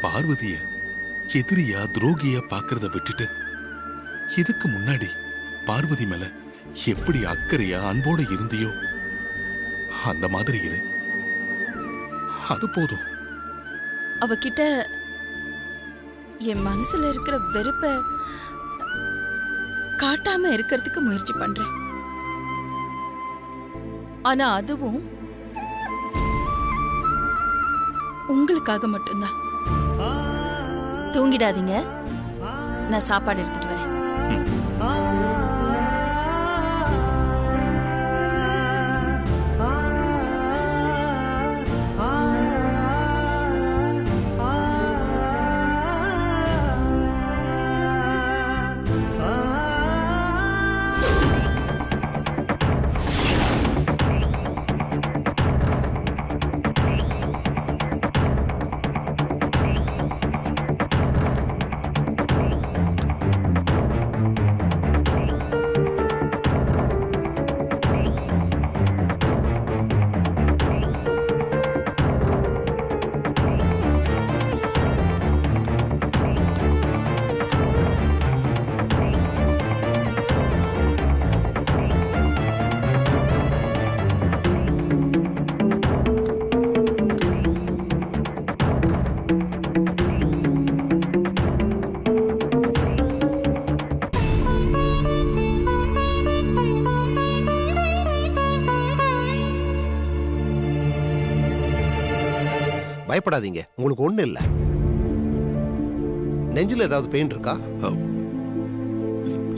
பார்வதிய எதிரியா துரோகியா பாக்குறத விட்டுட்டு இதுக்கு முன்னாடி பார்வதி மேல எப்படி அக்கறையா அன்போட இருந்தியோ அந்த மாதிரி இரு. அது போதும். அவகிட்ட என் மனசுல இருக்கிற வெறுப்ப காட்டாம இருக்கிறதுக்கு முயற்சி பண்றேன். ஆனா அதுவும் உங்களுக்காக மட்டும்தான். தூங்கிடாதீங்க, நான் சாப்பாடு எடுத்துட்டு வரேன். பயப்படாதீங்க, உங்களுக்கு ஒண்ணு இல்ல. நெஞ்சில ஏதாவது பெயின் இருக்கா?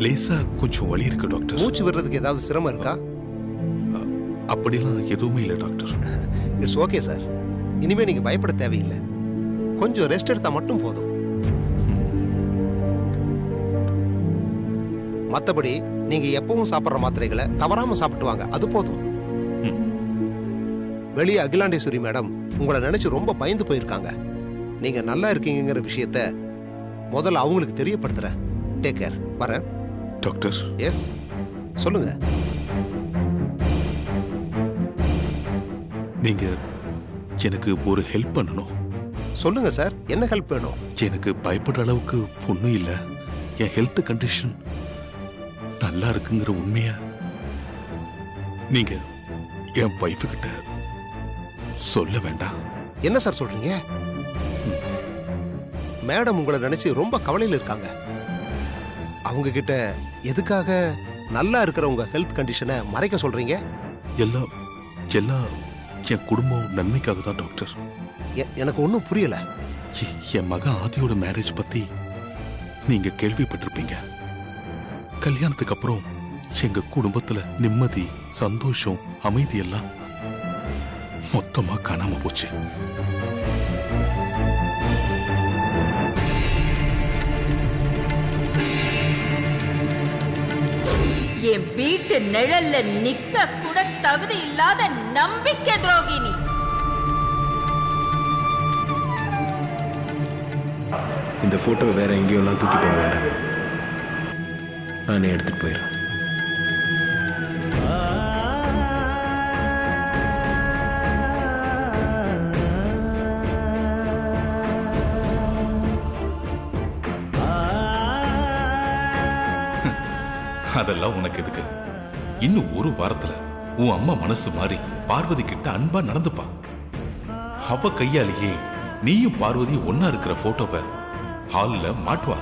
லேசா கொஞ்சம் வலி இருக்கு டாக்டர். மூச்சு விடுறதுக்கு ஏதாவது சிரமம் இருக்கா? அப்படிலாம் எதுவுமே இல்லை டாக்டர். It's okay sir. இனிமே நீங்க பயப்பட தேவையில்லை. கொஞ்சம் ரெஸ்ட் எடுத்தா மட்டும் போதும். மத்தபடி நீங்க எப்பவும் சாப்பிடுற மாத்திரைகளை தவறாம சாப்பிட்டு வாங்க, அது போதும். வெளியே அகிலாண்டேஸ்வரி மேடம் உங்களை நினைச்சு ரொம்ப பயந்து போயிருக்காங்க. நீங்க நல்லா இருக்கீங்கிற விஷயத்த முதல்ல அவங்களுக்கு தெரியப்படுத்துறேன். Take care. வரேன் டாக்டர். எஸ், சொல்லுங்க. நீங்க எனக்கு ஒரு ஹெல்ப் பண்ணணும். சொல்லுங்க சார், என்ன ஹெல்ப் வேணும்? எனக்கு பயப்படுற அளவுக்கு ஒன்றும் இல்லை. என் ஹெல்த் கண்டிஷன் நல்லா இருக்குங்கிற உண்மைய நீங்க என் வைஃபு கிட்ட சொல்ல வேண்டாம். என்ன சார் சொல்றீங்க? மேடம் உங்களை நினைச்சு ரொம்ப கவலையில் இருக்காங்க. அவங்க கிட்ட எதுக்காக நல்லா இருக்கிற உங்க ஹெல்த் கண்டிஷனை மறைக்க சொல்றீங்க? எல்லாம் எல்லாம் என் குடும்பம் நன்மைக்காக தான் டாக்டர். எனக்கு ஒன்றும் புரியல. என் மகன் ஆதியோட மேரேஜ் பத்தி நீங்க கேள்விப்பட்டிருப்பீங்க. கல்யாணத்துக்கு அப்புறம் எங்க குடும்பத்துல நிம்மதி, சந்தோஷம், அமைதி எல்லாம் மொத்தமா காணாம போச்சு. என் வீட்டு நிழல்ல நிக்க கூட தகுதி இல்லாத நம்பிக்கை துரோகினி. இந்த போட்டோ வேற எங்கேயோலாம் தூக்கி போட வேண்டாம், நானே எடுத்துட்டு போயிடுறேன். அதெல்லாம் உனக்கு எதுக்கு? இன்னும் ஒரு வாரத்துல உன் அம்மா மனசு மாறி பார்வதி கிட்ட அன்பா நடந்துப்பா. அவ கையாலேயே நீயும் பார்வதியும் ஒன்னா இருக்கிற போட்டோவை ஹால்ல மாட்டுவா.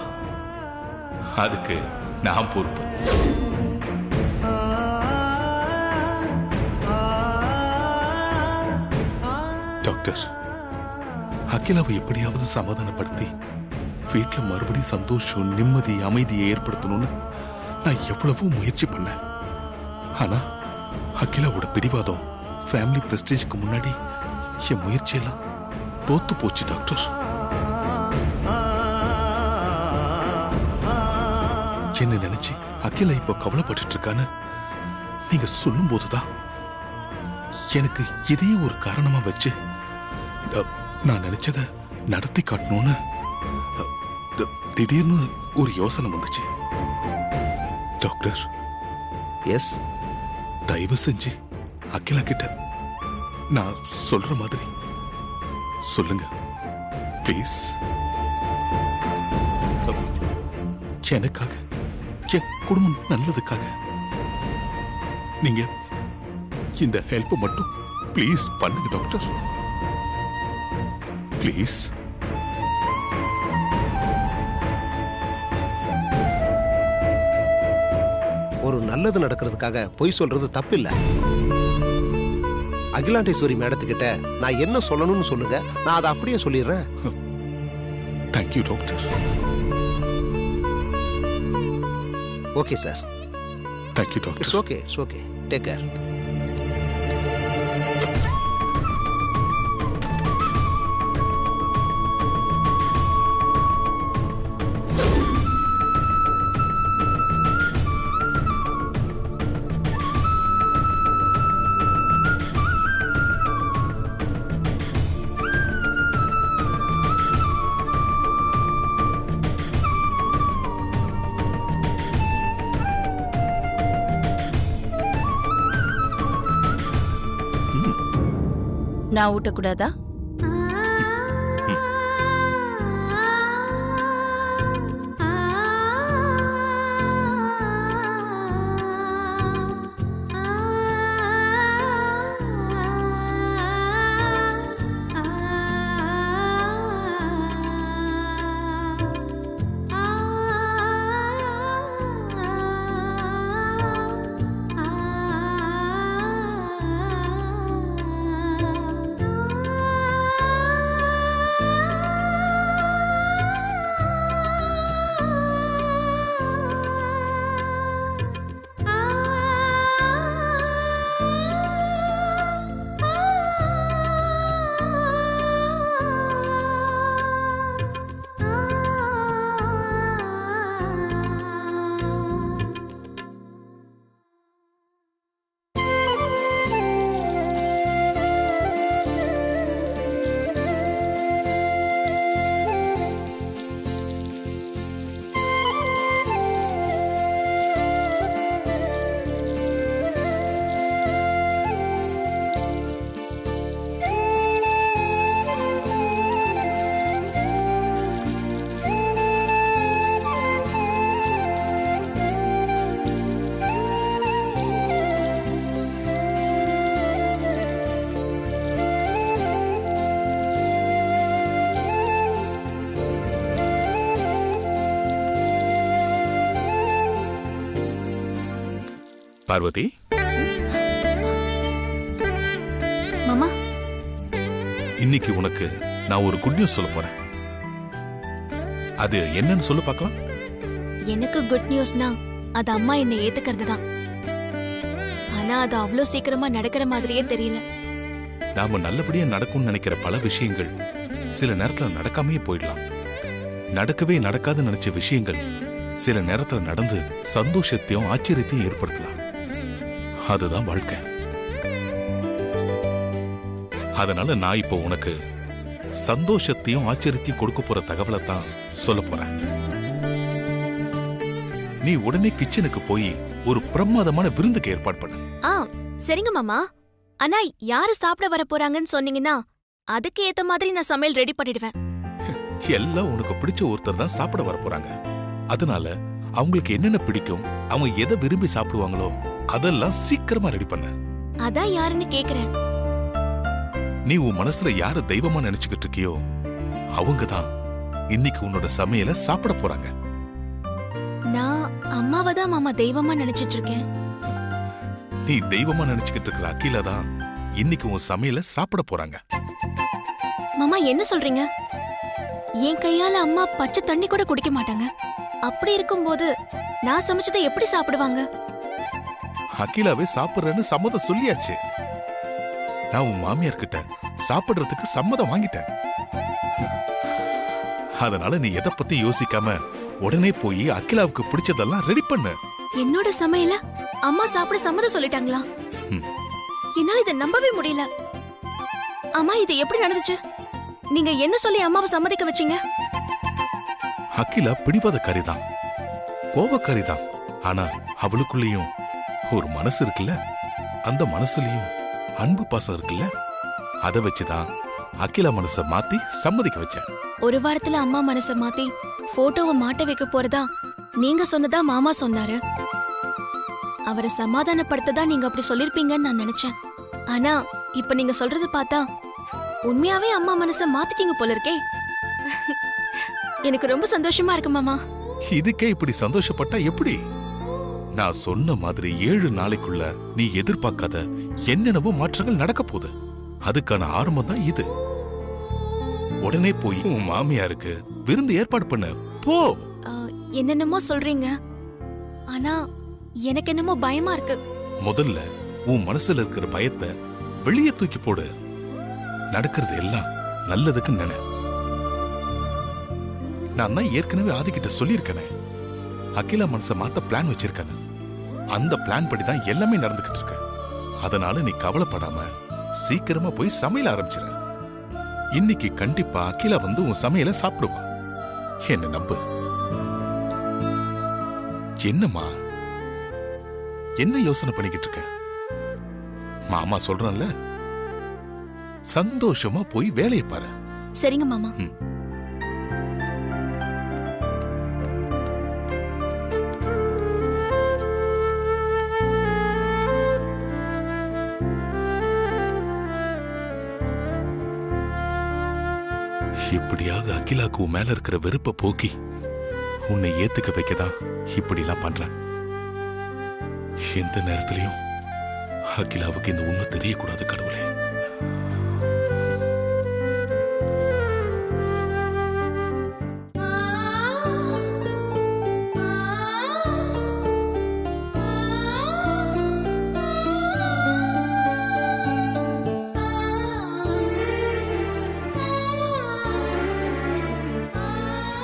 அதுக்கு நான் பொறுப்பு. டாக்டர், அகிலாவை எப்படியாவது சமாதானப்படுத்தி வீட்டுல மறுபடியும் சந்தோஷம், நிம்மதி, அமைதியை ஏற்படுத்தணும்னு நான் எவ்வளவோ முயற்சி பண்ணேன். ஆனா அகிலாவோட பிடிவாதம், ஃபேமிலி பிரஸ்டீஜுக்கு முன்னாடி என் முயற்சியெல்லாம் தோத்து போச்சு டாக்டர். என்ன நினைச்சு அகிலா இப்ப கவலைப்பட்டு இருக்கான்னு நீங்க சொல்லும் போதுதான் எனக்கு இதே ஒரு காரணமா வச்சு நான் நினைச்சத நடத்தி காட்டணும்னு திடீர்னு ஒரு யோசனை வந்துச்சு. டாக்டர், எஸ், தயவு செஞ்சு அகிலா கிட்ட நான் சொல்ற மாதிரி சொல்லுங்க ப்ளீஸ் எனக்காக என் குடும்பம் நல்லதுக்காக நீங்க இந்த ஹெல்ப் மட்டும் ப்ளீஸ் பண்ணுங்க டாக்டர். ப்ளீஸ். ஒரு நல்லது நடக்கிறதுக்காக பொய் சொல்றது தப்பில்லை. அகிலாண்டேஸ்வரி மேடத்துக்கிட்ட நான் என்ன சொல்லணும்னு சொல்லுங்க, நான் அதை அப்படியே சொல்லிடுறேன். Thank you doctor. Okay sir. Thank you doctor. It's okay, it's okay. Take care. நான் ஊட்டக்கூடாதா? பார்வதி. மாமா, இன்னைக்கு உனக்கு நான் ஒரு குட் நியூஸ் சொல்ல போறேன். அது என்னன்னு சொல்ல பார்க்கலாம். எனக்கு குட் நியூஸ்னா அது அம்மா என்னை ஏத்துக்கிறது தான். ஆனா அது அவ்வளோ சீக்கிரமா நடக்கிற மாதிரியே தெரியல. நாம நல்லபடியா நடக்கும்னு நினைக்கிற பல விஷயங்கள் சில நேரத்துல நடக்காமையே போயிடலாம். நடக்கவே நடக்காதுன்னு நினைச்ச விஷயங்கள் சில நேரத்துல நடந்து சந்தோஷத்தையும் ஆச்சரியத்தையும் ஏற்படுத்தலாம். அதுதான் வாழ்க்கை. அதனால நான் இப்போ உனக்கு சந்தோஷத்தையும் ஆச்சரியத்தையும் கொடுக்க போற தகவலை தான் சொல்ல போறேன். நீ உடனே கிச்சனுக்கு போய் ஒரு பிரமாதமான விருந்துக்கு ஏற்பாடு பண்ணு. சரிங்க மாமா. ஆனா யாரு சாப்பிட வர போறாங்கன்னு சொன்னீங்கன்னா அதுக்கு ஏத்த மாதிரி நான் சமையல் ரெடி பண்ணிடுவேன். எல்லாம் உனக்கு பிடிச்ச ஒருத்தர் தான் சாப்பிட வர போறாங்க. அதனால அவங்களுக்கு என்னென்ன பிடிக்கும், அவங்க எதை விரும்பி சாப்பிடுவாங்களோ அதெல்லாம் சீக்கிரமா ரெடி பண்ண. அதான் யாருன்னு கேக்குறேன். நீ உன் மனசுல யார தெய்வமா நினைச்சுக்கிட்டு இருக்கியோ அவங்க தான் இன்னைக்கு உன்னோட சமையல சாப்பிட போறாங்க. நான் அம்மாவை தான் மாமா தெய்வமா நினைச்சிட்டு இருக்கேன். நீ தெய்வமா நினைச்சுக்கிட்டு இருக்கிற அகிலா தான் இன்னைக்கு உன் சமையல சாப்பிட போறாங்க. மாமா என்ன சொல்றீங்க? என் கையால அம்மா பச்சை தண்ணி கூட குடிக்க மாட்டாங்க. அப்படி இருக்கும்போது நான் சமைச்சதை எப்படி சாப்பிடுவாங்க? அகிலாவே சாப்பிடுறேன்னு சம்மதம் சொல்லியாச்சு. நான் உன் மாமியார் கிட்ட சாப்பிடுறதுக்கு சம்மதம் வாங்கிட்டேன். அதனால நீ எதை பத்தி யோசிக்காம உடனே போய் அகிலாவுக்கு பிடிச்சதெல்லாம் ரெடி பண்ணு. என்னோட சமையல அம்மா சாப்பிட சம்மதம் சொல்லிட்டாங்களா? என்னால இதை நம்பவே முடியல. அம்மா இது எப்படி நடந்துச்சு? நீங்க என்ன சொல்லி அம்மாவை சம்மதிக்க வச்சீங்க? அகிலா பிடிவாதக்காரிதான், கோபக்காரிதான். ஆனா அவளுக்குள்ளேயும் ஒரு மனசு இருக்குல்ல, அந்த மனசுலயும் அன்பு பாசம் இருக்குல்ல, அதை வச்சுதான் அகிலா மனச மாத்தி சம்மதிக்க வச்சேன். ஒரு வாரத்துல அம்மா மனச மாத்தி போட்டோவை மாட்ட வைக்க போறதா நீங்க சொன்னதா மாமா சொன்னாரு. அவரை சமாதானப்படுத்ததா நீங்க அப்படி சொல்லிருப்பீங்கன்னு நான் நினைச்சேன். ஆனா இப்ப நீங்க சொல்றது பார்த்தா உண்மையாவே அம்மா மனச மாத்திட்டீங்க போல இருக்கே. எனக்கு ரொம்ப சந்தோஷமா இருக்கு மாமா. இதுக்கே இப்படி சந்தோஷப்பட்டா எப்படி? நான் சொன்ன மாதிரி 7 நாளைக்குள்ள நீ எதிர்பார்க்காத என்னென்னவோ மாற்றங்கள் நடக்க போகுது. அதுக்கான ஆரம்பம் தான் இது. உடனே போய் உன் மாமியாருக்கு விருந்து ஏற்பாடு பண்ண போ. என்னென்னமோ சொல்றீங்க, ஆனா எனக்கு என்னமோ பயமா இருக்கு. முதல்ல உன் மனசுல இருக்கிற பயத்தை வெளியே தூக்கி போடு. நடக்கிறது எல்லாம் நல்லதுக்கு நினை. நான் தான் ஏற்கனவே ஆதிக்கிட்ட சொல்லியிருக்கேனே, அகிலா மனச மாத்த பிளான் வச்சிருக்கேன். அந்த பிளான் படி தான் எல்லாமே நடந்துகிட்டு இருக்கு. அதனால நீ கவலைப்படாம சீக்கிரமா போய் சமையல் ஆரம்பிச்சிரு. இன்னைக்கு கண்டிப்பா அகிலா வந்து உன் சமையலை சாப்பிடுவா. என்ன நம்பு. என்னம்மா என்ன யோசனை பண்ணிக்கிட்டு இருக்க? மாமா சொல்றேன்ல, சந்தோஷமா போய் வேலையை பாரு. சரிங்க மாமா. இப்படியாக அகிலாக்கு உன் மேல இருக்கிற வெறுப்ப போக்கி உன்னை ஏத்துக்க வைக்கதான் இப்படி எல்லாம் பண்றேன். எந்த நேரத்திலையும் அகிலாவுக்கு இந்த உண்மை தெரியக்கூடாது கடவுளே.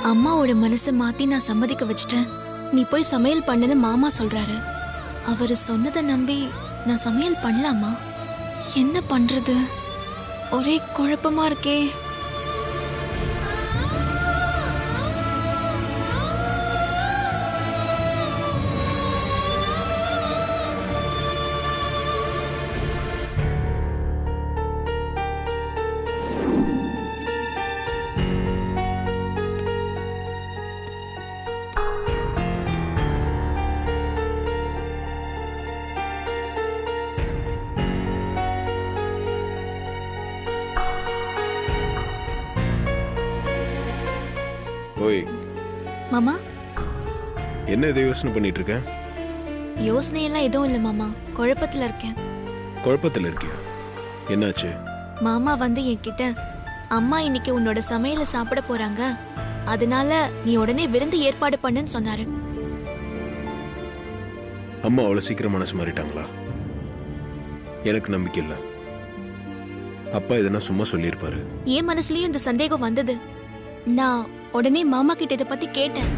அம்மாவோட மனசை மாத்தி நான் சம்மதிக்க வச்சிட்டேன். நீ போய் சமையல் பண்ணுன்னு மாமா சொல்றாரு. அவரு சொன்னதை நம்பி நான் சமையல் பண்ணலாமா? என்ன பண்றது? ஒரே குழப்பமா இருக்கே. ஓய் மாமா, என்ன இதை யோசனை பண்ணிட்டு இருக்க? யோசனையெல்லாம் எதுவும் இல்லை மாமா, குழப்பத்துல இருக்கேன். குழப்பத்தில் இருக்கியா? என்னாச்சு? மாமா வந்து என்கிட்ட அம்மா இன்னைக்கு உன்னோட சமையலை சாப்பிட போறாங்க, அதனால நீ உடனே விருந்து ஏற்பாடு பண்ணுன்னு சொன்னாரு. அம்மா அவ்வளோ சீக்கிரம் மனசு மாறிட்டாங்களா? எனக்கு நம்பிக்கை இல்லை. அப்பா இதனா சும்மா சொல்லியிருப்பாரு. என் மனசுலயும் இந்த சந்தேகம் வந்தது. நான் உடனே மாமா கிட்ட இதை பத்தி கேட்டேன்.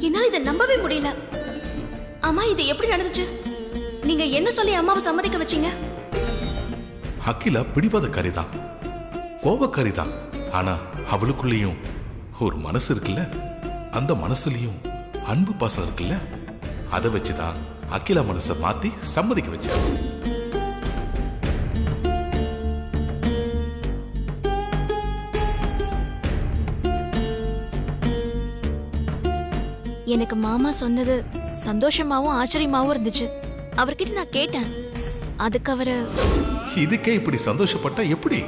என்னால இதை நம்பவே முடியல. அம்மா இது எப்படி நடந்துச்சு? நீங்க என்ன சொல்லி அம்மாவை சம்மதிக்க வச்சீங்க? அகிலா பிடிவாதக்காரிதான், கோபக்காரிதான். ஆனா அவளுக்குள்ளேயும் ஒரு மனசு இருக்குல்ல, அந்த மனசுலயும் அன்பு பாசம் இருக்குல்ல, அதை வச்சுதான் அகிலா மனசை மாத்தி சம்மதிக்க வச்சேன். எனக்கு மாமா சொன்னது சந்தோஷமாவும் ஆச்சரியமாவும் இருந்துச்சு. அவர்கிட்ட நான் கேட்டேன். அதுக்கு அவரு, இதுக்கே இப்படி சந்தோஷப்பட்டா எப்படி?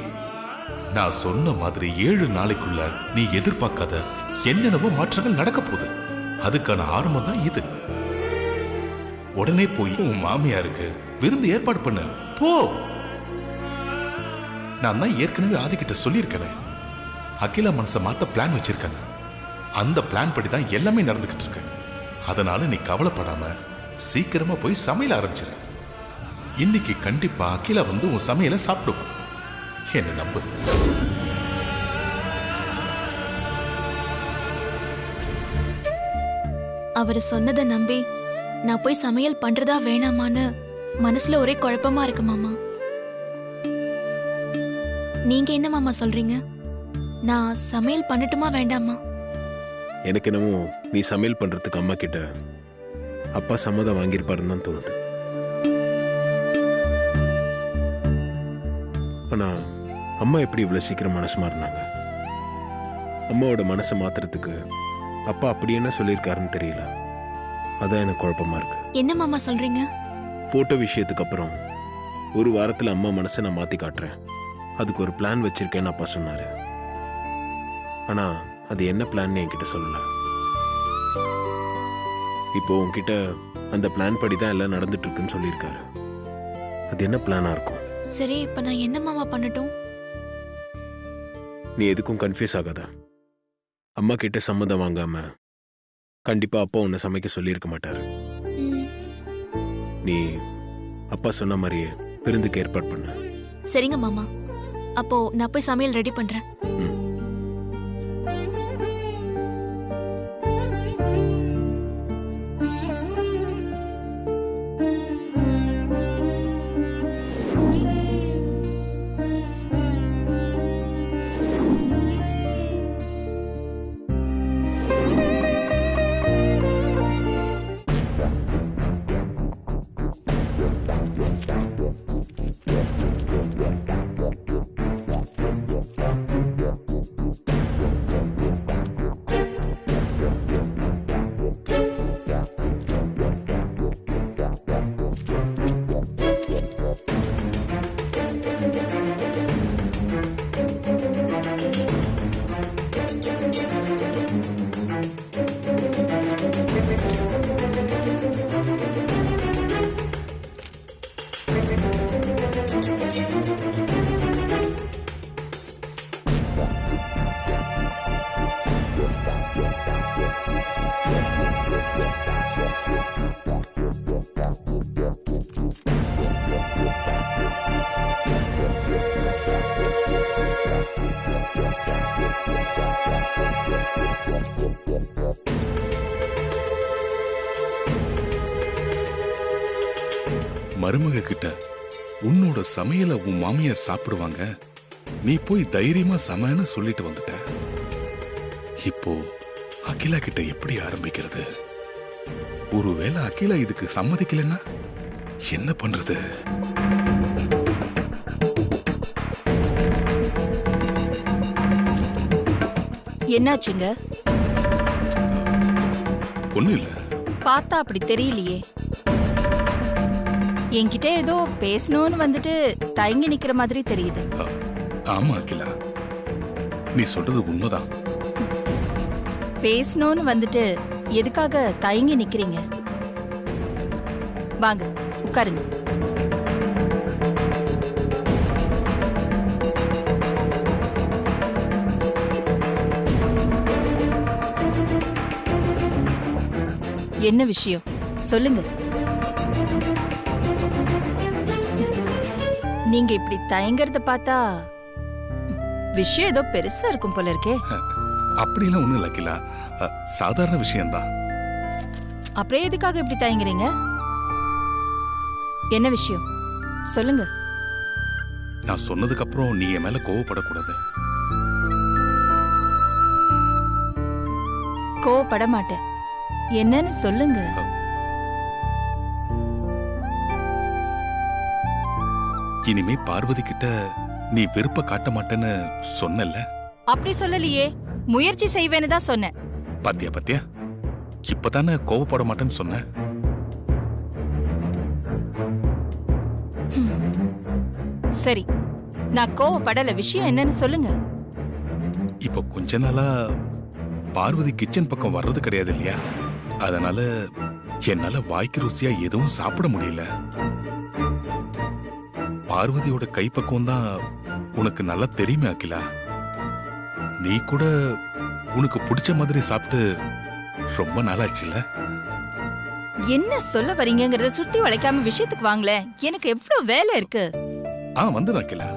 நான் சொன்ன மாதிரி 7 நாளைக்குள்ள நீ எதிர்பார்க்காத என்னென்னவோ மாற்றங்கள் நடக்க போகுது. அதுக்கான ஆரம்பம் தான் இது. உடனே போய் உன் மாமியாருக்கு விருந்து ஏற்பாடு பண்ண போ. நான் தான் ஏற்கனவே ஆதிக்கிட்ட சொல்லியிருக்கேன், அகிலா மனசை மாத்த பிளான் வச்சிருக்கேன். அந்த பிளான் படி தான் எல்லாமே நடந்துகிட்டு இருக்கு. அதனால நீ கவலைப்படாம சீக்கிரமா போய் சமையல் ஆரம்பிச்சிரு. இன்னைக்கு கண்டிப்பா அகிலா வந்து உன் சமையலை சாப்பிடுவான். என்ன நம்பு. அவரு சொன்னதை நம்பி நான் போய் சமையல் பண்றதா வேணாமான்னு மனசுல ஒரே குழப்பமா இருக்கு மாமா. நீங்க என்ன மாமா சொல்றீங்க? நான் சமையல் பண்ணட்டுமா வேண்டாமா? எனக்கு என்னமோ நீ சமையல் பண்றதுக்கு அம்மா கிட்ட அப்பா சம்மதம் வாங்கியிருப்பாருன்னு தான் தோணுது. ஆனா அம்மா எப்படி இவ்வளவு சீக்கிரம் மனசு மாறினாங்க? அம்மாவோட மனசை மாத்துறதுக்கு அப்பா அப்படி என்ன சொல்லியிருக்காருன்னு தெரியல. அதான் எனக்கு குழப்பமா இருக்கு. என்ன மாமா சொல்றீங்க? போட்டோ விஷயத்துக்கு அப்புறம் ஒரு வாரத்துல அம்மா மனசை நான் மாத்தி காட்டுறேன், அதுக்கு ஒரு பிளான் வச்சிருக்கேன்னு அப்பா சொன்னாரு. ஆனா அது என்ன பிளான்னு என்கிட்ட சொல்லல. இப்போ உன்கிட்ட அந்த பிளான் படி தான் எல்லாம் நடந்துட்டு இருக்குன்னு சொல்லியிருக்காரு. அது என்ன பிளானா இருக்கும்? சரி, இப்ப நான் என்ன மாமா பண்ணட்டும்? நீ எதுக்கும் கன்ஃபியூஸ் ஆகாத. அம்மா கிட்ட சம்மதம் வாங்காம கண்டிப்பா அப்பா உன்னை சமைக்க சொல்லியிருக்க மாட்டாரு. ம், நீ அப்பா சொன்ன மாதிரியே விருந்துக்கு ஏற்பாடு பண்ண. சரிங்க மாமா. அப்போ நான் போய் சமையல் ரெடி பண்றேன். ம். மருமக கிட்ட உன்னோட சமையலை உன் மாமியார் சாப்பிடுவாங்க, நீ போய் தைரியமா சமைன்னு சொல்லிட்டு வந்துட்ட. இப்போ அகிலா கிட்ட எப்படி ஆரம்பிக்கிறது? ஒருவேளை அகிலா இதுக்கு சம்மதிக்கலன்னா என்ன பண்றது? என்னாச்சுங்க? ஒண்ணும் இல்ல. பார்த்தா அப்படி தெரியலையே. என்கிட்ட ஏதோ பேசணும்னு வந்துட்டு தயங்கி நிக்கிற மாதிரி தெரியுது. ஆமா அகிலா, நீ சொல்றது உண்மைதான். பேசணும்னு வந்துட்டு எதுக்காக தயங்கி நிக்கிறீங்க? வாங்க உட்காருங்க. என்ன விஷயம் சொல்லுங்க. நீங்க இப்படி தயங்கறத பார்த்தா விஷயம் ஏதோ பெருசா இருக்கும் போல இருக்கே. அப்படிலாம் ஒண்ணும் இல்ல அகிலா, சாதாரண விஷயம்தான். அப்புறம் எதுக்காக இப்படி தயங்குறீங்க? என்ன விஷயம் சொல்லுங்க. நான் சொன்னதுக்கு அப்புறம் நீ என் மேல கோவப்படக்கூடாது. கோவப்பட மாட்டேன். என்னன்னு சொல்லுங்க. இனிமே பார்வதி கிட்ட நீ வெறுப்ப காட்ட மாட்டேன்னு சொன்னல? அப்படி சொல்லலையே, முயற்சி செய்வேன்னு தான் சொன்னேன். பாத்தியா பாத்தியா, இப்பதானே கோவப்பட மாட்டேன்னு சொன்ன. சரி, நான் கோவப்படல. விஷயம் என்னன்னு சொல்லுங்க. இப்போ கொஞ்ச நாளா பார்வதி கிச்சன் பக்கம் வர்றது கிடையாது இல்லையா? அதனால என்னால வாய்க்கு ருசியா எதுவும் சாப்பிட முடியல. பார்வதியோட கைப்பக்குவம் தான் உனக்கு நல்லா தெரியுமே அகிலா. நீ கூட உனக்கு பிடிச்ச மாதிரி சாப்பிட்டு ரொம்ப நாளாச்சுல. என்ன சொல்ல வரீங்கங்கறத சுத்தி வளைக்காம விஷயத்துக்கு வாங்களேன். எனக்கு எவ்வளவு வேலை இருக்கு. வந்து அகிலா,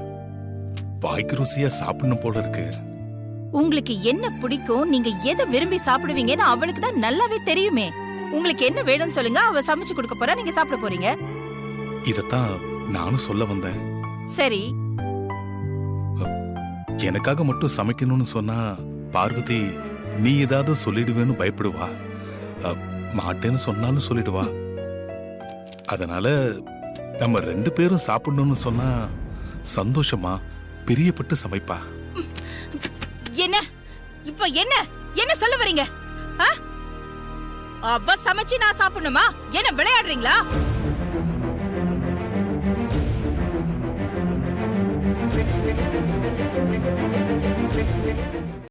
வாய்க்கு ருசியா சாப்பிடணும் போல இருக்கு. உங்களுக்கு என்ன பிடிக்கும், நீங்க எதை விரும்பி சாப்பிடுவீங்கன்னு அவளுக்கு தான் நல்லாவே தெரியுமே. உங்களுக்கு என்ன வேணும்னு சொல்லுங்க, அவ சமைச்சு கொடுக்க போறா, நீங்க சாப்பிட போறீங்க. இதத்தான் நானும் சொல்ல வந்தேன். சரி, எனக்காக மட்டும் சமைக்கணும்னு சொன்னா பார்வதி நீ ஏதாவது சொல்லிடுவேன்னு பயப்படுவா. மாட்டேன்னு சொன்னாலும் சொல்லிடுவா. அதனால நம்ம 2 பேரும் சாப்பிடணும்னு சொன்னா சந்தோஷமா பிரியப்பட்டு சமைப்பா. என்ன இப்ப என்ன என்ன சொல்ல வரீங்க? அவ சமைச்சு நான் சாப்பிடணுமா? என்ன விளையாடுறீங்களா?